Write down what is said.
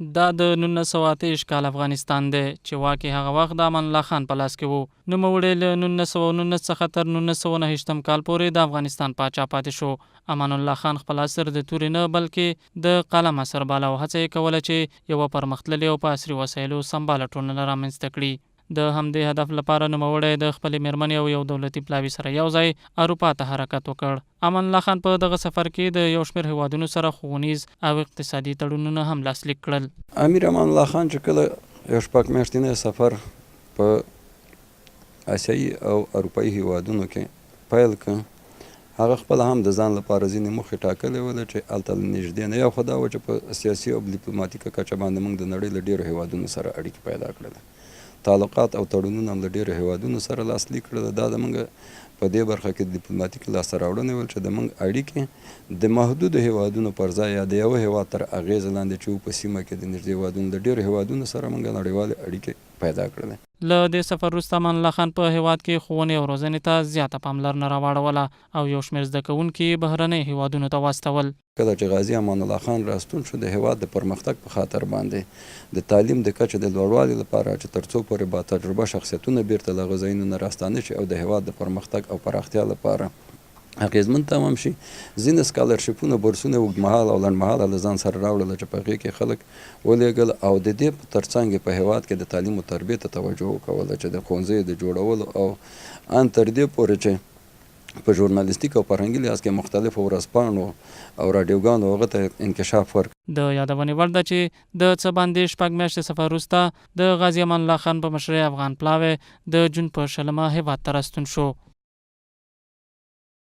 دا د 1928 کال افغانستان دی چې واکې هغه وخت د امان الله خان په لاس کې وو. نوموړی له 1919 څخه تر 1929 کال پورې د افغانستان پاچا پاتې شو. امان الله خان خپل اثر د تورې نه بلکې د قلم اثر باله او هڅه یې کوله چې یوه پرمختللې او په عصري وسایلو سمباله ټولنه رامنځته کړي. د همدې هدف لپاره نوموړی د خپلې مېرمنې او یو دولتي پلاوي سره یو ځای اروپا ته حرکت وکړ. امان الله خان په دغه سفر کې د یو شمېر هیوادونو سره ښوونیز او اقتصادي تړونونه هم لاسلیک کړل. امیر امان الله خان چې کله یو شپږ میاشتنی سفر په اسیایي او اروپايي هیوادونو کې پیل کړ، هغه خپل هم د ځان لپاره ځینې موخې ټاکلې وله چې هلته نږدې نه. یو خو دا و چې په سیاسي او ډیپلوماتیکه کچه باندې موږ د نړۍ له ډېرو هیوادونو سره اړیکې پیدا کړل، تعلقات او تړونونه هم له ډېرو هیوادونو سره لاسلیک کړل. دا زموږ په دې برخه کې ډیپلوماتیک لاسته راوړنې ول چې زموږ اړیکې د محدودو هیوادونو پر ځای یا د یوه هیواد تر اغېز لاندې چې په سیمه کې د نږدې هیوادونو د ډېرو هیوادونو سره موږ نړیوالې اړیکې پیدا کړلې. له دې سفر وروسته امان الله خان په هیواد کې ښوونې او روزنې ته زیاته پاملرنه راواړوله او یو شمېر زده کوونکي بهرنۍ هیوادونو ته واستول. کله چې غازي امان الله خان راستون شو، د هیواد د پرمختګ په خاطر باندې د تعلیم د کچې د لوړوالي لپاره چې تر څو پورې با تجربه شخصیتونه بیرته له هغه ځایونو نه راستانه شي او د هیواد د پرمختګ او پراختیا لپاره اغېزمن تمام شي، ځینې سکالرشپونه بورسونه اوږدمهاله او لنډمهاله له ځان سره راوړله چې په هغې کې خلک ولېږل او د دې په ترڅنګ په هیواد کې د تعلیم او تربیې ته توجه وکوله چې د ښوونځیو د جوړولو او ان تر دې پورې چې په ژورنالیستیک او فرهنګي لحاظ کې مختلفو ورځپاڼو او راډیوګانو هغه ته انکشاف ورکړ. د یادونې وړ ده چې د څه باندې شپږ میاشتې سفر وروسته د غازي امان الله خان په مشرۍ افغان پلاوی د جون په 20 هیواد ته راستون شو.